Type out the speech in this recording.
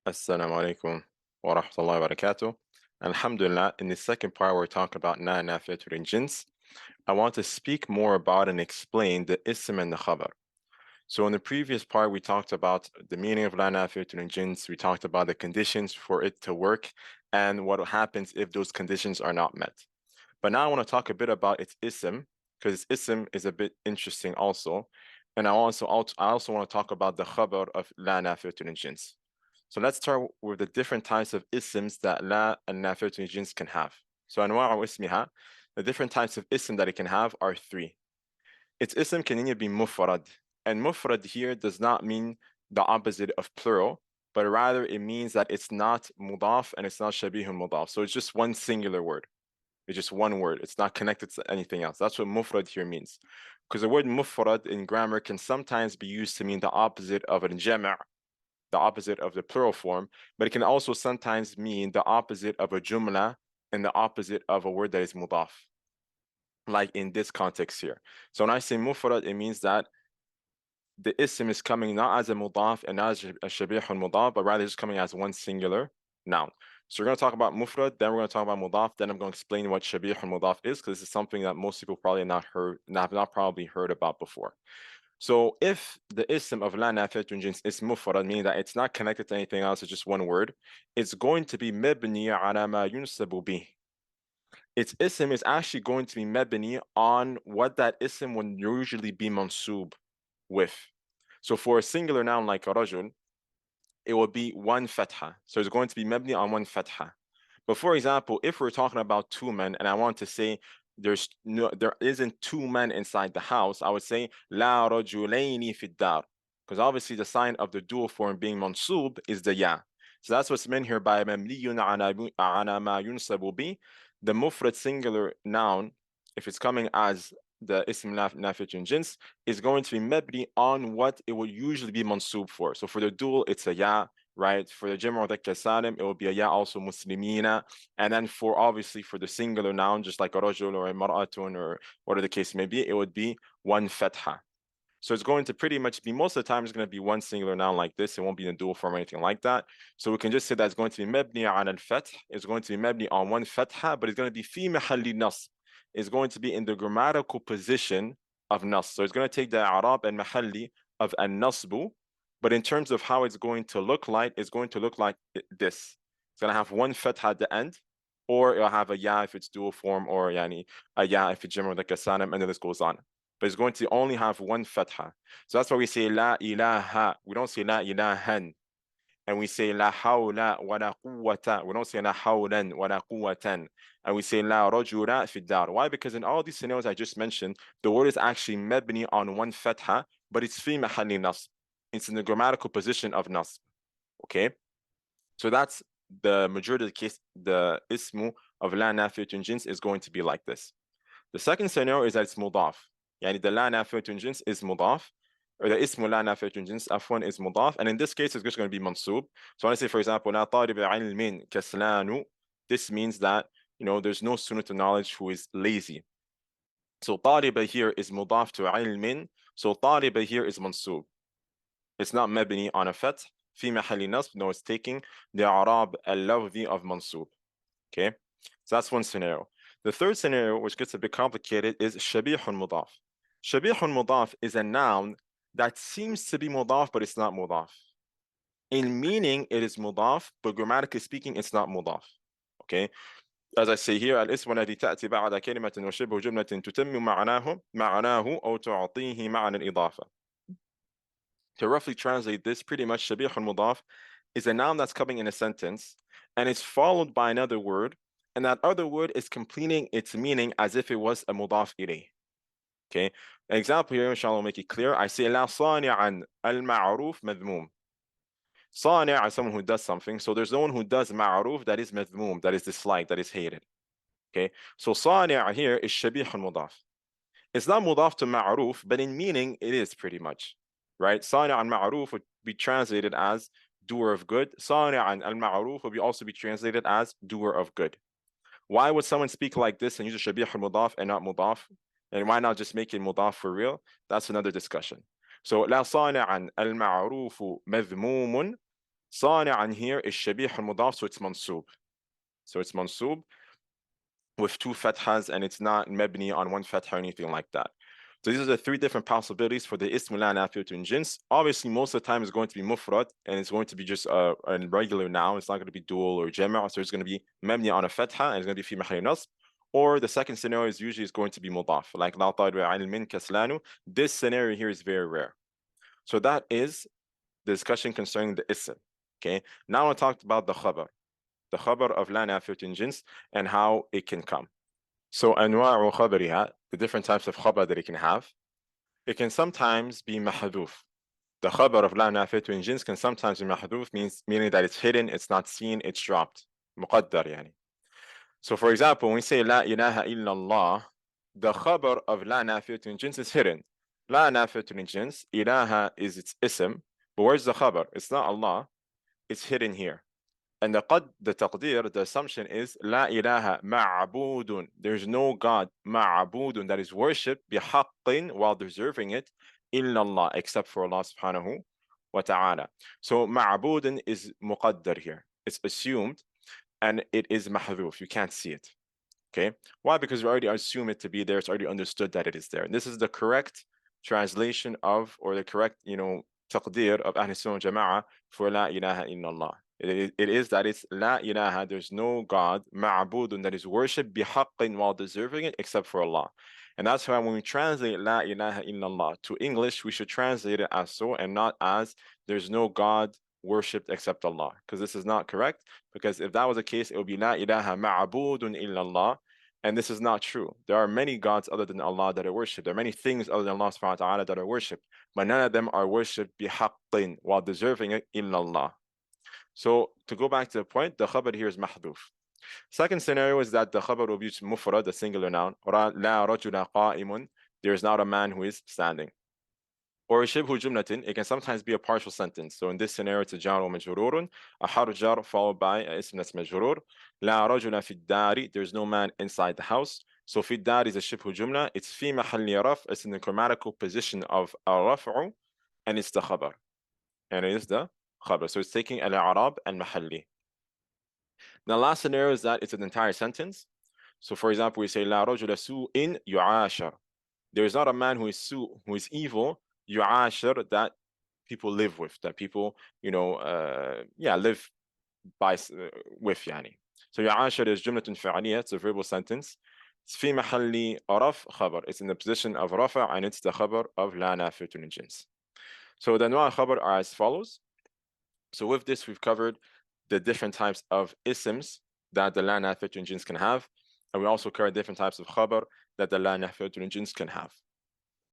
Assalamu alaikum wa rahmatullahi wa barakatuh. Alhamdulillah, in the second part, we're talking about النافية للجنس. I want to speak more about and explain the ism and the khabar. So in the previous part, we talked about the meaning of لا نافية للجنس. We talked about the conditions for it to work and what happens if those conditions are not met. But now I want to talk a bit about its ism, because its ism is a bit interesting also. And I also want to talk about the khabar of لا نافية للجنس. So let's start with the different types of isms that لا النافية للجنس can have. So أنواع اسمها, the different types of ism that it can have are three. Its ism can either be mufrad, and mufrad here does not mean the opposite of plural, but rather it means that it's not mudaf and it's not shabihun mudaf. So it's just one singular word. It's just one word. It's not connected to anything else. That's what mufrad here means. Because the word mufrad in grammar can sometimes be used to mean the opposite of a jama', the opposite of the plural form, but it can also sometimes mean the opposite of a jumla and the opposite of a word that is mudaf, like in this context here. So when I say mufrad, it means that the ism is coming not as a mudaf and not as a shabih mudaf, but rather just coming as one singular noun. So we're going to talk about mufrad, then we're going to talk about mudaf, then I'm going to explain what shabih mudaf is, because this is something that most people probably have not probably heard about before. So if the ism of la nafiyatun jins is mufrad, meaning that it's not connected to anything else, it's just one word, it's going to be mabni ala ma yunsabu bih. Its ism is actually going to be mabni on what that ism would usually be mansub with. So for a singular noun like rajul, it will be one fatha. So it's going to be mabni on one fatha. But for example, if we're talking about two men and I want to say there isn't two men inside the house, I would say la rajulayni fi dar. Because obviously the sign of the dual form being mansub is the ya. So that's what's meant here by mamliyun ala ma yunsabu bi. The mufrad singular noun, if it's coming as the ism nafiyatun jins, is going to be mabni on what it would usually be mansub for. So for the dual, it's a ya, right? For the Jam'u Mudhakkar Salim, it will be a ya, also muslimina. And then obviously for the singular noun, just like a rajul or a mar'atun or whatever the case may be, it would be one fatha. So it's going to pretty much be, most of the time, it's going to be one singular noun like this. It won't be in a dual form or anything like that. So we can just say that it's going to be mabni on al-fath. It's going to be mabni on one fatha, but it's going to be fi mahalli nasb. It's going to be in the grammatical position of nas. So it's going to take the i'rab and mahalli of an-nasbu, but in terms of how it's going to look like, it's going to look like this. It's going to have one fatha at the end, or it'll have a ya if it's dual form, or yani a ya if it's jam'u mudhakkar salim, and then this goes on. But it's going to only have one fatha. So that's why we say la ilaha. We don't say la ilahan. And we say la hawla wa la quwwata. We don't say la hawlan wa la quwwatan. And we say la rajula fi dar. Why? Because in all these scenarios I just mentioned, the word is actually mabni on one fatha, but it's fi mahalli nasb. It's in the grammatical position of nasb. Okay? So that's the majority of the case. The ismu of la nafiyatun jins is going to be like this. The second scenario is that it's mudaf. يعني the لا نافية جنس is mudaf, or the اسم لا نافية جنس عفوا is mudaf, and in this case it's just going to be mansub. So when I say, for example, لا طالب علم كسلان, this means that there's no student of knowledge who is lazy. So طالب here is mudaf to علم, so طالب here is mansub. It's not mabni on a fath في محل نصب. No, it's taking the i'rab al-lafzi of mansub. Okay, so that's one scenario. The third scenario, which gets a bit complicated, is shabihun mudaf. Shabihun mudaf is a noun that seems to be mudaf, but it's not mudaf. In meaning, it is mudaf, but grammatically speaking, it's not mudaf. Okay? As I say here, الاسم الذي تأتي بعد كلمة وشبه جملة تتم معناه أو تعطيه معنى الإضافة. To roughly translate this, pretty much shabihun mudaf is a noun that's coming in a sentence, and it's followed by another word, and that other word is completing its meaning as if it was a mudaf ilayh. Okay, an example here, inshallah, will make it clear. I say la sani'an al-ma'ruf madhmum. Sani' is someone who does something, so there's no one who does ma'ruf that is madhmum, that is disliked, that is hated. Okay, so sani' here is shabih al-mudaf. It's not mudaf to ma'ruf, but in meaning it is pretty much, right? Sani' al-ma'ruf would be translated as doer of good. Sani' al-ma'ruf would also be translated as doer of good. Why would someone speak like this and use a shabih al-mudaf and not mudaf? And why not just make it mudaf for real? That's another discussion. So لا صانعا المعروف مذموم صانعا here is شبيح المضاف, so it's mansub. So it's mansub with two fathas, and it's not mabni on one fatha or anything like that. So these are the three different possibilities for the ism la nafiyatu in jins. Obviously, most of the time it's going to be mufrad, and it's going to be just a regular noun. It's not going to be dual or jama', so it's going to be mabni on a fatha, and it's going to be fi mahali nasb. Or the second scenario is usually is going to be mudaf, like la tadwa al min kaslanu. This scenario here is very rare. So that is the discussion concerning the ism. Okay, now I talked about the khabar of la nafiyatu in jins and how it can come. So أنواع خبرها, the different types of khabar that it can have. It can sometimes be mahdhuf. The khabar of la nafiyatu in jins can sometimes be mahdhuf, meaning that it's hidden, it's not seen, it's dropped. مقدر يعني. So for example, when we say la ilaha illallah, the khabar of la nafiyatu in jins is hidden. La nafiyatu in jins, ilaha is its ism, but where's the khabar? It's not Allah, it's hidden here. And the taqdir, the assumption is La ilaha ma'abudun. There's no God, ma'abudun, that is worshipped bihaqqin, while deserving it, illallah, except for Allah subhanahu wa ta'ala. So ma'abudun is muqaddar here. It's assumed, and it is mahdhuf. You can't see it. Okay? Why? Because we already assume it to be there. It's already understood that it is there. And this is the correct translation of, or the correct, taqdir of Ahl Sunnah Jama'ah for La ilaha illallah. It is that it's La ilaha, there's no God, ma'abudun, that is worshipped bihaqqin, while deserving it, except for Allah. And that's why when we translate La ilaha illallah to English, we should translate it as so, and not as there's no God worshipped except Allah. Because this is not correct. Because if that was the case, it would be La ilaha ma'abudun illallah. And this is not true. There are many gods other than Allah that are worshipped. There are many things other than Allah subhanahu wa ta'ala that are worshipped. But none of them are worshipped bihaqqin, while deserving it, illallah. So to go back to the point, the khabar here is mahdhuf. Second scenario is that the khabar will be mufrad, a singular noun. La rajula qa'imun. There is not a man who is standing. Or shibhu jumlatin, it can sometimes be a partial sentence. So in this scenario, it's a jar wa majrurun, a harf jar followed by a ism that's majrur. La rajula fi dari, there's no man inside the house. So fi dari is a shibhu jumla. It's fi mahalli raf, it's in the grammatical position of a raf'u, and it's the khabar. And it is the khabar. So it's taking al-i'rab and mahalli. The last scenario is that it's an entire sentence. So for example, we say la rajula su'in yu'ashar. There is not a man who is evil, yu'ashar, that people live with, that people, live with, yani. So yu'ashar is jumlatun fa'aliyah, it's a verbal sentence. It's fi mahalli raf khabar. It's in the position of rafa, and it's the khabar of la nafiyatun in jins. So the anwa' khabar are as follows. So with this, we've covered the different types of isms that the la nafiyatun in jins can have. And we also covered different types of khabar that the la nafiyatun in jins can have.